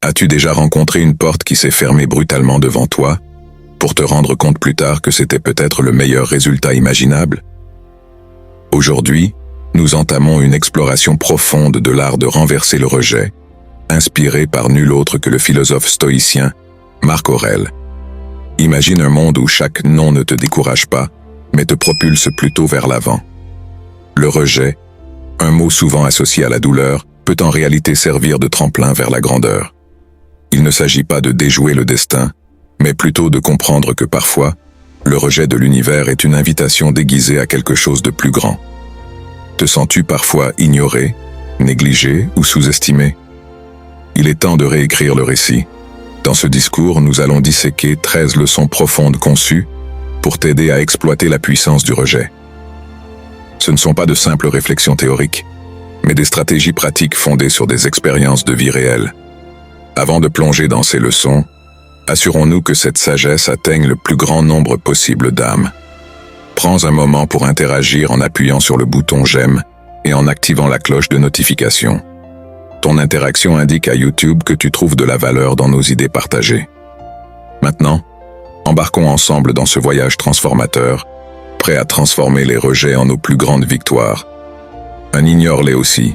As-tu déjà rencontré une porte qui s'est fermée brutalement devant toi, pour te rendre compte plus tard que c'était peut-être le meilleur résultat imaginable? Aujourd'hui, nous entamons une exploration profonde de l'art de renverser le rejet, inspiré par nul autre que le philosophe stoïcien Marc Aurèle. Imagine un monde où chaque non ne te décourage pas, mais te propulse plutôt vers l'avant. Le rejet, un mot souvent associé à la douleur, peut en réalité servir de tremplin vers la grandeur. Il ne s'agit pas de déjouer le destin, mais plutôt de comprendre que parfois, le rejet de l'univers est une invitation déguisée à quelque chose de plus grand. Te sens-tu parfois ignoré, négligé ou sous-estimé? Il est temps de réécrire le récit. Dans ce discours, nous allons disséquer 13 leçons profondes conçues pour t'aider à exploiter la puissance du rejet. Ce ne sont pas de simples réflexions théoriques, mais des stratégies pratiques fondées sur des expériences de vie réelles. Avant de plonger dans ces leçons, assurons-nous que cette sagesse atteigne le plus grand nombre possible d'âmes. Prends un moment pour interagir en appuyant sur le bouton j'aime et en activant la cloche de notification. Ton interaction indique à YouTube que tu trouves de la valeur dans nos idées partagées. Maintenant, embarquons ensemble dans ce voyage transformateur, prêt à transformer les rejets en nos plus grandes victoires. Ignore-les aussi.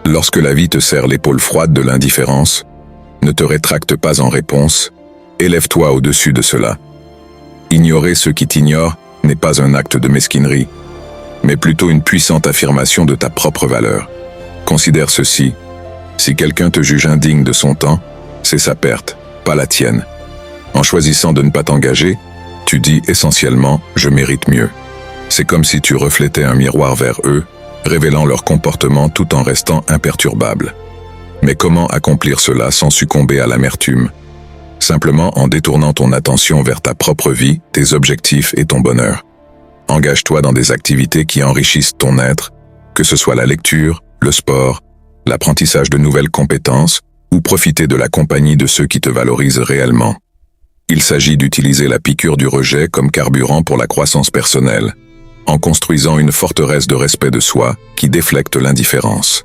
Lorsque la vie te serre l'épaule froide de l'indifférence, ne te rétracte pas en réponse, élève-toi au-dessus de cela. Ignorer ceux qui t'ignorent n'est pas un acte de mesquinerie, mais plutôt une puissante affirmation de ta propre valeur. Considère ceci, si quelqu'un te juge indigne de son temps, c'est sa perte, pas la tienne. En choisissant de ne pas t'engager, tu dis essentiellement « je mérite mieux ». C'est comme si tu reflétais un miroir vers eux, révélant leur comportement tout en restant imperturbable. Mais comment accomplir cela sans succomber à l'amertume? Simplement en détournant ton attention vers ta propre vie, tes objectifs et ton bonheur. Engage-toi dans des activités qui enrichissent ton être, que ce soit la lecture, le sport, l'apprentissage de nouvelles compétences ou profiter de la compagnie de ceux qui te valorisent réellement. Il s'agit d'utiliser la piqûre du rejet comme carburant pour la croissance personnelle, en construisant une forteresse de respect de soi qui déflecte l'indifférence.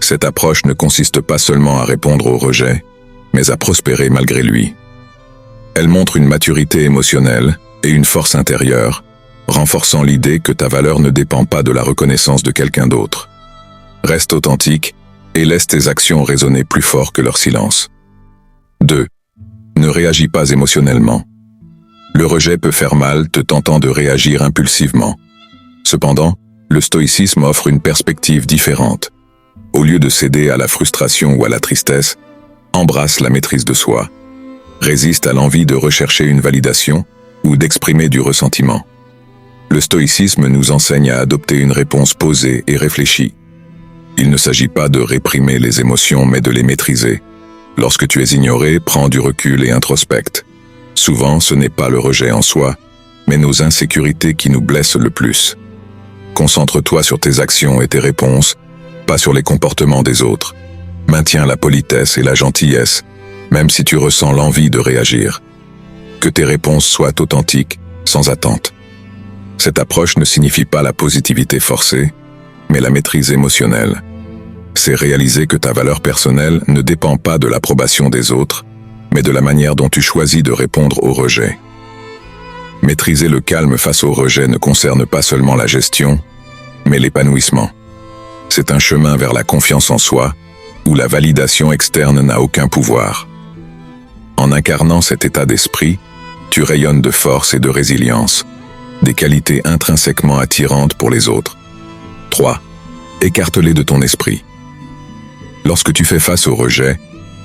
Cette approche ne consiste pas seulement à répondre au rejet, mais à prospérer malgré lui. Elle montre une maturité émotionnelle et une force intérieure, renforçant l'idée que ta valeur ne dépend pas de la reconnaissance de quelqu'un d'autre. Reste authentique et laisse tes actions résonner plus fort que leur silence. 2. Ne réagis pas émotionnellement. Le rejet peut faire mal, te tentant de réagir impulsivement. Cependant, le stoïcisme offre une perspective différente. Au lieu de céder à la frustration ou à la tristesse, embrasse la maîtrise de soi. Résiste à l'envie de rechercher une validation ou d'exprimer du ressentiment. Le stoïcisme nous enseigne à adopter une réponse posée et réfléchie. Il ne s'agit pas de réprimer les émotions, mais de les maîtriser. Lorsque tu es ignoré, prends du recul et introspecte. Souvent, ce n'est pas le rejet en soi, mais nos insécurités qui nous blessent le plus. Concentre-toi sur tes actions et tes réponses, pas sur les comportements des autres. Maintiens la politesse et la gentillesse, même si tu ressens l'envie de réagir. Que tes réponses soient authentiques, sans attente. Cette approche ne signifie pas la positivité forcée, mais la maîtrise émotionnelle. C'est réaliser que ta valeur personnelle ne dépend pas de l'approbation des autres, mais de la manière dont tu choisis de répondre au rejet. Maîtriser le calme face au rejet ne concerne pas seulement la gestion, mais l'épanouissement. C'est un chemin vers la confiance en soi, où la validation externe n'a aucun pouvoir. En incarnant cet état d'esprit, tu rayonnes de force et de résilience, des qualités intrinsèquement attirantes pour les autres. 3. Écarte-les de ton esprit. Lorsque tu fais face au rejet,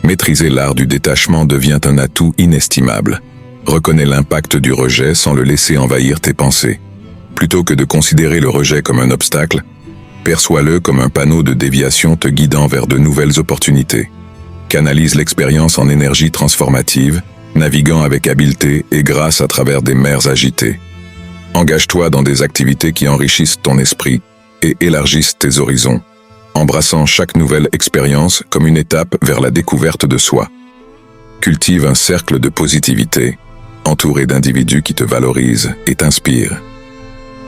maîtriser l'art du détachement devient un atout inestimable. Reconnais l'impact du rejet sans le laisser envahir tes pensées. Plutôt que de considérer le rejet comme un obstacle, perçois-le comme un panneau de déviation te guidant vers de nouvelles opportunités. Canalise l'expérience en énergie transformative, naviguant avec habileté et grâce à travers des mers agitées. Engage-toi dans des activités qui enrichissent ton esprit et élargissent tes horizons, embrassant chaque nouvelle expérience comme une étape vers la découverte de soi. Cultive un cercle de positivité, entouré d'individus qui te valorisent et t'inspirent.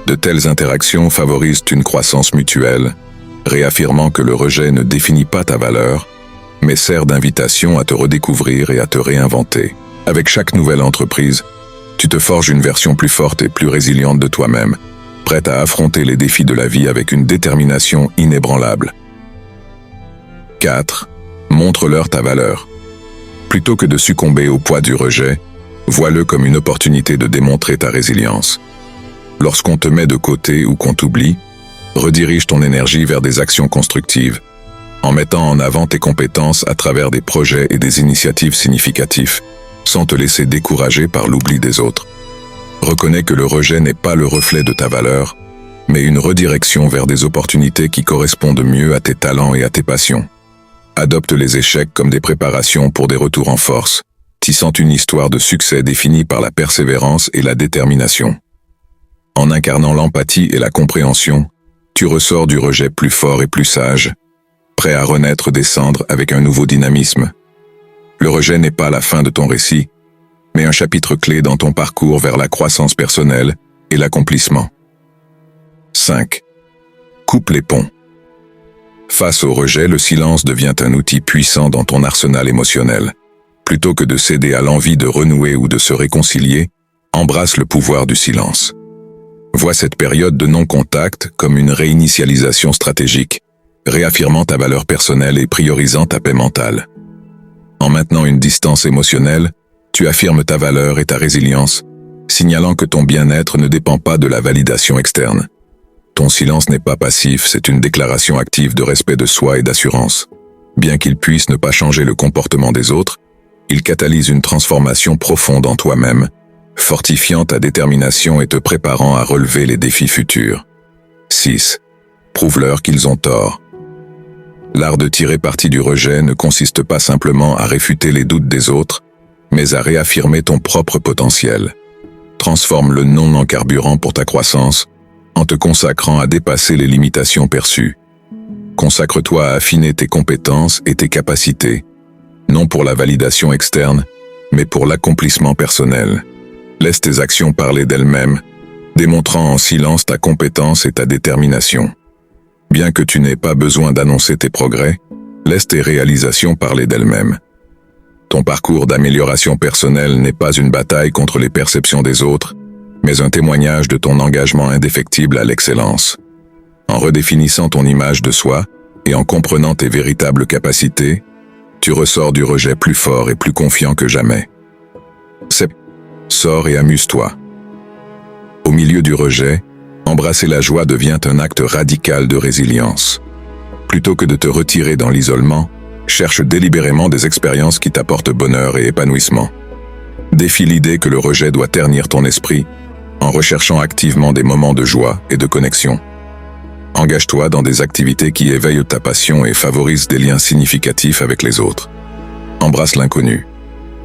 De telles interactions favorisent une croissance mutuelle, réaffirmant que le rejet ne définit pas ta valeur, mais sert d'invitation à te redécouvrir et à te réinventer. Avec chaque nouvelle entreprise, tu te forges une version plus forte et plus résiliente de toi-même, prête à affronter les défis de la vie avec une détermination inébranlable. 4. Montre-leur ta valeur. Plutôt que de succomber au poids du rejet, vois-le comme une opportunité de démontrer ta résilience. Lorsqu'on te met de côté ou qu'on t'oublie, redirige ton énergie vers des actions constructives, en mettant en avant tes compétences à travers des projets et des initiatives significatifs, sans te laisser décourager par l'oubli des autres. Reconnais que le rejet n'est pas le reflet de ta valeur, mais une redirection vers des opportunités qui correspondent mieux à tes talents et à tes passions. Adopte les échecs comme des préparations pour des retours en force, tissant une histoire de succès définie par la persévérance et la détermination. En incarnant l'empathie et la compréhension, tu ressors du rejet plus fort et plus sage, prêt à renaître des cendres avec un nouveau dynamisme. Le rejet n'est pas la fin de ton récit, mais un chapitre clé dans ton parcours vers la croissance personnelle et l'accomplissement. 5. Coupe les ponts. Face au rejet, le silence devient un outil puissant dans ton arsenal émotionnel. Plutôt que de céder à l'envie de renouer ou de se réconcilier, embrasse le pouvoir du silence. Vois cette période de non-contact comme une réinitialisation stratégique, réaffirmant ta valeur personnelle et priorisant ta paix mentale. En maintenant une distance émotionnelle, tu affirmes ta valeur et ta résilience, signalant que ton bien-être ne dépend pas de la validation externe. Ton silence n'est pas passif, c'est une déclaration active de respect de soi et d'assurance. Bien qu'il puisse ne pas changer le comportement des autres, il catalyse une transformation profonde en toi-même, fortifiant ta détermination et te préparant à relever les défis futurs. 6. Prouve-leur qu'ils ont tort. L'art de tirer parti du rejet ne consiste pas simplement à réfuter les doutes des autres, mais à réaffirmer ton propre potentiel. Transforme le non en carburant pour ta croissance, en te consacrant à dépasser les limitations perçues. Consacre-toi à affiner tes compétences et tes capacités, non pour la validation externe, mais pour l'accomplissement personnel. Laisse tes actions parler d'elles-mêmes, démontrant en silence ta compétence et ta détermination. Bien que tu n'aies pas besoin d'annoncer tes progrès, laisse tes réalisations parler d'elles-mêmes. Ton parcours d'amélioration personnelle n'est pas une bataille contre les perceptions des autres, mais un témoignage de ton engagement indéfectible à l'excellence. En redéfinissant ton image de soi et en comprenant tes véritables capacités, tu ressors du rejet plus fort et plus confiant que jamais. Sors et amuse-toi. Au milieu du rejet, embrasser la joie devient un acte radical de résilience. Plutôt que de te retirer dans l'isolement, cherche délibérément des expériences qui t'apportent bonheur et épanouissement. Défie l'idée que le rejet doit ternir ton esprit, en recherchant activement des moments de joie et de connexion. Engage-toi dans des activités qui éveillent ta passion et favorisent des liens significatifs avec les autres. Embrasse l'inconnu,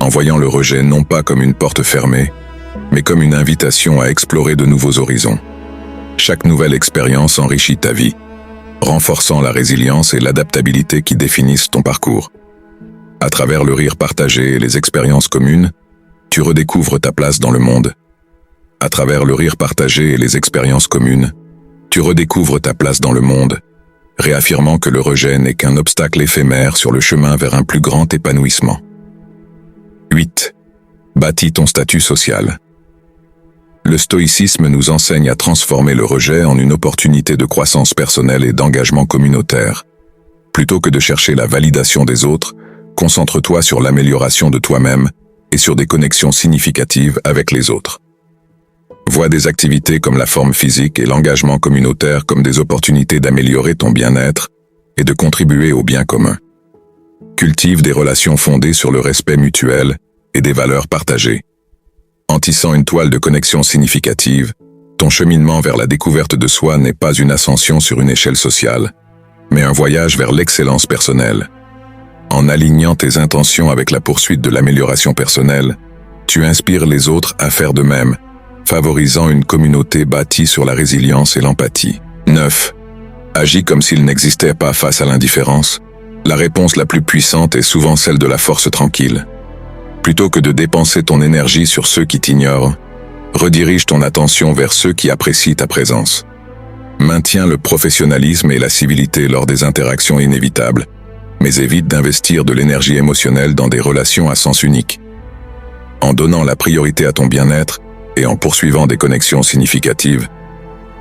en voyant le rejet non pas comme une porte fermée, mais comme une invitation à explorer de nouveaux horizons. Chaque nouvelle expérience enrichit ta vie, renforçant la résilience et l'adaptabilité qui définissent ton parcours. À travers le rire partagé et les expériences communes, tu redécouvres ta place dans le monde. À travers le rire partagé et les expériences communes, tu redécouvres ta place dans le monde, réaffirmant que le rejet n'est qu'un obstacle éphémère sur le chemin vers un plus grand épanouissement. 8. Bâtis ton statut social. Le stoïcisme nous enseigne à transformer le rejet en une opportunité de croissance personnelle et d'engagement communautaire. Plutôt que de chercher la validation des autres, concentre-toi sur l'amélioration de toi-même et sur des connexions significatives avec les autres. Vois des activités comme la forme physique et l'engagement communautaire comme des opportunités d'améliorer ton bien-être et de contribuer au bien commun. Cultive des relations fondées sur le respect mutuel et des valeurs partagées. En tissant une toile de connexion significative, ton cheminement vers la découverte de soi n'est pas une ascension sur une échelle sociale, mais un voyage vers l'excellence personnelle. En alignant tes intentions avec la poursuite de l'amélioration personnelle, tu inspires les autres à faire de même, favorisant une communauté bâtie sur la résilience et l'empathie. 9. Agis comme s'il n'existait pas face à l'indifférence. La réponse la plus puissante est souvent celle de la force tranquille. Plutôt que de dépenser ton énergie sur ceux qui t'ignorent, redirige ton attention vers ceux qui apprécient ta présence. Maintiens le professionnalisme et la civilité lors des interactions inévitables, mais évite d'investir de l'énergie émotionnelle dans des relations à sens unique. En donnant la priorité à ton bien-être et en poursuivant des connexions significatives,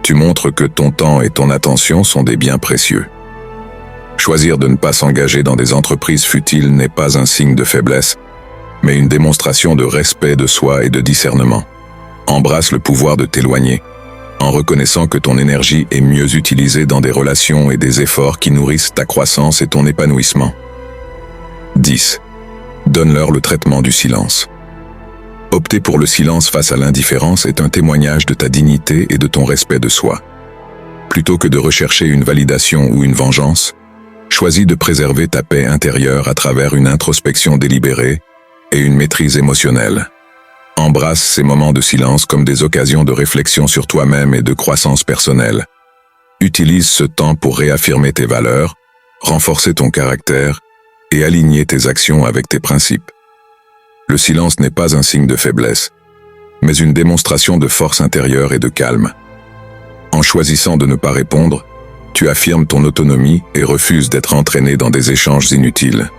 tu montres que ton temps et ton attention sont des biens précieux. Choisir de ne pas s'engager dans des entreprises futiles n'est pas un signe de faiblesse, mais une démonstration de respect de soi et de discernement. Embrasse le pouvoir de t'éloigner, en reconnaissant que ton énergie est mieux utilisée dans des relations et des efforts qui nourrissent ta croissance et ton épanouissement. 10. Donne-leur le traitement du silence. Opter pour le silence face à l'indifférence est un témoignage de ta dignité et de ton respect de soi. Plutôt que de rechercher une validation ou une vengeance, choisis de préserver ta paix intérieure à travers une introspection délibérée et une maîtrise émotionnelle. Embrasse ces moments de silence comme des occasions de réflexion sur toi-même et de croissance personnelle. Utilise ce temps pour réaffirmer tes valeurs, renforcer ton caractère et aligner tes actions avec tes principes. Le silence n'est pas un signe de faiblesse, mais une démonstration de force intérieure et de calme. En choisissant de ne pas répondre, tu affirmes ton autonomie et refuses d'être entraîné dans des échanges inutiles.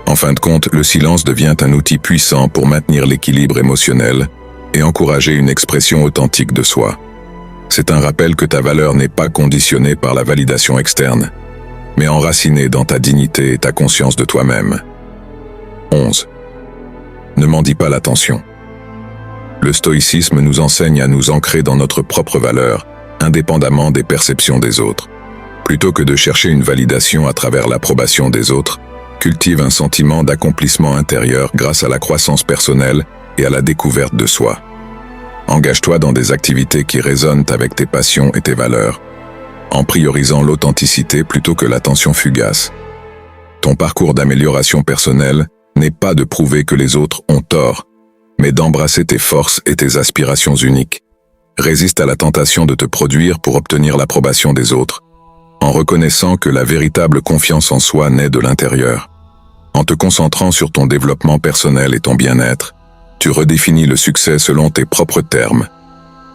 En fin de compte, le silence devient un outil puissant pour maintenir l'équilibre émotionnel et encourager une expression authentique de soi. C'est un rappel que ta valeur n'est pas conditionnée par la validation externe, mais enracinée dans ta dignité et ta conscience de toi-même. 11. Ne mendie pas l'attention. Le stoïcisme nous enseigne à nous ancrer dans notre propre valeur, indépendamment des perceptions des autres. Plutôt que de chercher une validation à travers l'approbation des autres, cultive un sentiment d'accomplissement intérieur grâce à la croissance personnelle et à la découverte de soi. Engage-toi dans des activités qui résonnent avec tes passions et tes valeurs, en priorisant l'authenticité plutôt que l'attention fugace. Ton parcours d'amélioration personnelle n'est pas de prouver que les autres ont tort, mais d'embrasser tes forces et tes aspirations uniques. Résiste à la tentation de te produire pour obtenir l'approbation des autres, en reconnaissant que la véritable confiance en soi naît de l'intérieur. En te concentrant sur ton développement personnel et ton bien-être, tu redéfinis le succès selon tes propres termes,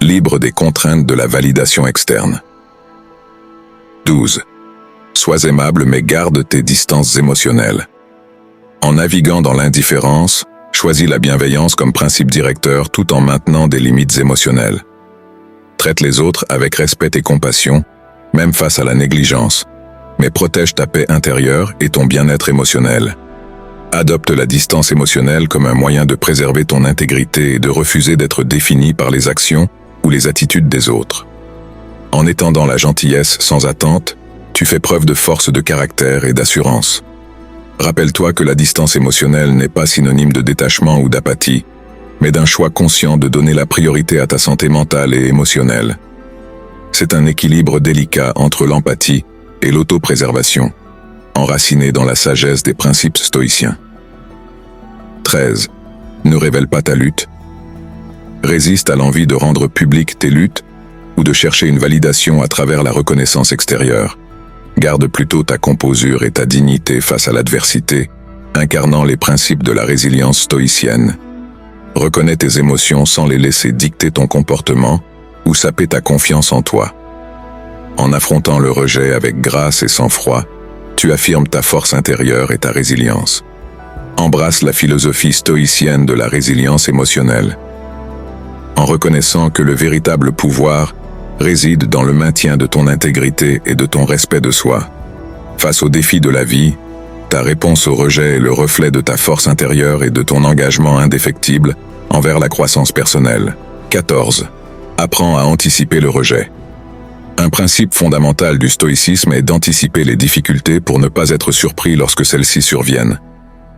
libre des contraintes de la validation externe. 12. Sois aimable mais garde tes distances émotionnelles. En naviguant dans l'indifférence, choisis la bienveillance comme principe directeur tout en maintenant des limites émotionnelles. Traite les autres avec respect et compassion, même face à la négligence, mais protège ta paix intérieure et ton bien-être émotionnel. Adopte la distance émotionnelle comme un moyen de préserver ton intégrité et de refuser d'être défini par les actions ou les attitudes des autres. En étendant la gentillesse sans attente, tu fais preuve de force de caractère et d'assurance. Rappelle-toi que la distance émotionnelle n'est pas synonyme de détachement ou d'apathie, mais d'un choix conscient de donner la priorité à ta santé mentale et émotionnelle. C'est un équilibre délicat entre l'empathie et l'autopréservation, enraciné dans la sagesse des principes stoïciens. 13. Ne révèle pas ta lutte. Résiste à l'envie de rendre publiques tes luttes ou de chercher une validation à travers la reconnaissance extérieure. Garde plutôt ta composure et ta dignité face à l'adversité, incarnant les principes de la résilience stoïcienne. Reconnais tes émotions sans les laisser dicter ton comportement ou saper ta confiance en toi. En affrontant le rejet avec grâce et sang-froid, tu affirmes ta force intérieure et ta résilience. Embrasse la philosophie stoïcienne de la résilience émotionnelle, en reconnaissant que le véritable pouvoir réside dans le maintien de ton intégrité et de ton respect de soi. Face aux défis de la vie, ta réponse au rejet est le reflet de ta force intérieure et de ton engagement indéfectible envers la croissance personnelle. 14. Apprends à anticiper le rejet. Un principe fondamental du stoïcisme est d'anticiper les difficultés pour ne pas être surpris lorsque celles-ci surviennent.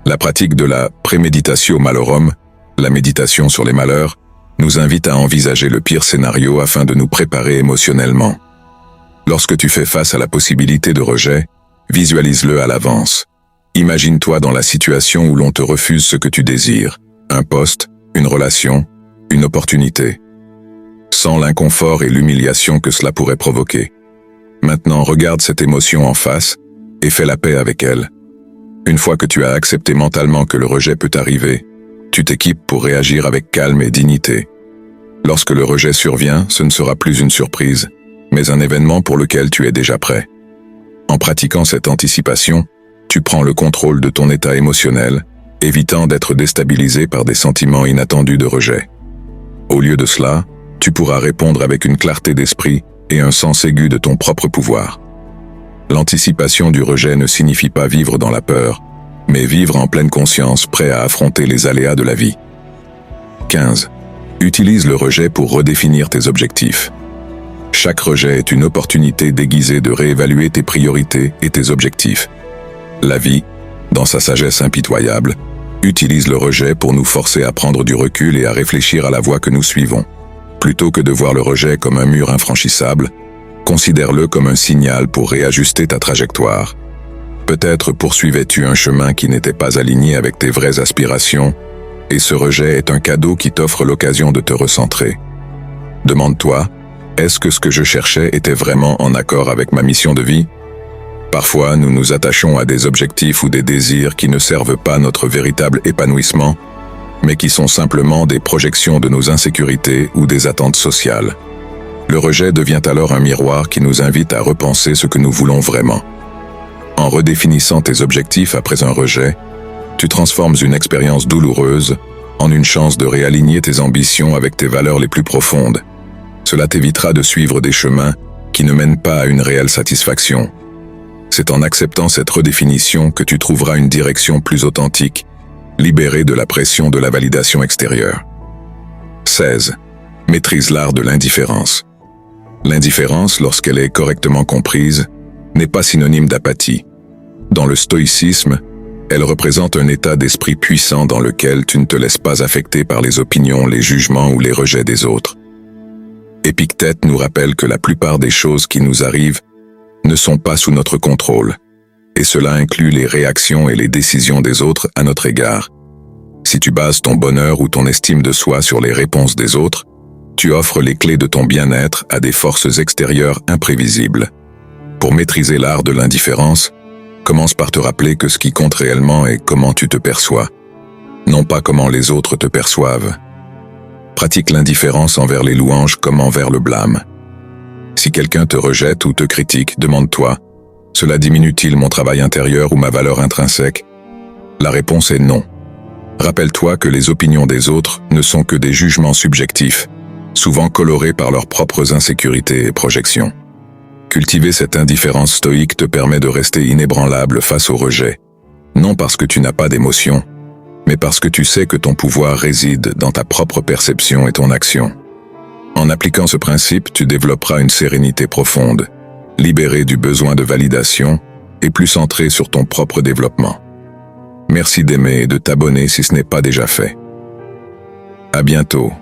La pratique de la préméditatio malorum, la méditation sur les malheurs, nous invite à envisager le pire scénario afin de nous préparer émotionnellement. Lorsque tu fais face à la possibilité de rejet, visualise-le à l'avance. Imagine-toi dans la situation où l'on te refuse ce que tu désires, un poste, une relation, une opportunité. Sans l'inconfort et l'humiliation que cela pourrait provoquer. Maintenant, regarde cette émotion en face et fais la paix avec elle. Une fois que tu as accepté mentalement que le rejet peut arriver, tu t'équipes pour réagir avec calme et dignité. Lorsque le rejet survient, ce ne sera plus une surprise, mais un événement pour lequel tu es déjà prêt. En pratiquant cette anticipation, Tu prends le contrôle de ton état émotionnel, évitant d'être déstabilisé par des sentiments inattendus de rejet. Au lieu de cela, tu pourras répondre avec une clarté d'esprit et un sens aigu de ton propre pouvoir. L'anticipation du rejet ne signifie pas vivre dans la peur, mais vivre en pleine conscience, prêt à affronter les aléas de la vie. 15. Utilise le rejet pour redéfinir tes objectifs. Chaque rejet est une opportunité déguisée de réévaluer tes priorités et tes objectifs. La vie, dans sa sagesse impitoyable, utilise le rejet pour nous forcer à prendre du recul et à réfléchir à la voie que nous suivons. Plutôt que de voir le rejet comme un mur infranchissable, considère-le comme un signal pour réajuster ta trajectoire. Peut-être poursuivais-tu un chemin qui n'était pas aligné avec tes vraies aspirations, et ce rejet est un cadeau qui t'offre l'occasion de te recentrer. Demande-toi, est-ce que ce que je cherchais était vraiment en accord avec ma mission de vie ? Parfois, nous nous attachons à des objectifs ou des désirs qui ne servent pas notre véritable épanouissement, mais qui sont simplement des projections de nos insécurités ou des attentes sociales. Le rejet devient alors un miroir qui nous invite à repenser ce que nous voulons vraiment. En redéfinissant tes objectifs après un rejet, tu transformes une expérience douloureuse en une chance de réaligner tes ambitions avec tes valeurs les plus profondes. Cela t'évitera de suivre des chemins qui ne mènent pas à une réelle satisfaction. C'est en acceptant cette redéfinition que tu trouveras une direction plus authentique, libérée de la pression de la validation extérieure. 16. Maîtrise l'art de l'indifférence. L'indifférence, lorsqu'elle est correctement comprise, n'est pas synonyme d'apathie. Dans le stoïcisme, elle représente un état d'esprit puissant dans lequel tu ne te laisses pas affecter par les opinions, les jugements ou les rejets des autres. Épictète nous rappelle que la plupart des choses qui nous arrivent ne sont pas sous notre contrôle, et cela inclut les réactions et les décisions des autres à notre égard. Si tu bases ton bonheur ou ton estime de soi sur les réponses des autres, tu offres les clés de ton bien-être à des forces extérieures imprévisibles. Pour maîtriser l'art de l'indifférence, commence par te rappeler que ce qui compte réellement est comment tu te perçois, non pas comment les autres te perçoivent. Pratique l'indifférence envers les louanges comme envers le blâme. Si quelqu'un te rejette ou te critique, demande-toi, cela diminue-t-il mon travail intérieur ou ma valeur intrinsèque ? La réponse est non. Rappelle-toi que les opinions des autres ne sont que des jugements subjectifs, souvent colorés par leurs propres insécurités et projections. Cultiver cette indifférence stoïque te permet de rester inébranlable face au rejet, non parce que tu n'as pas d'émotion, mais parce que tu sais que ton pouvoir réside dans ta propre perception et ton action. En appliquant ce principe, tu développeras une sérénité profonde, libérée du besoin de validation et plus centrée sur ton propre développement. Merci d'aimer et de t'abonner si ce n'est pas déjà fait. À bientôt.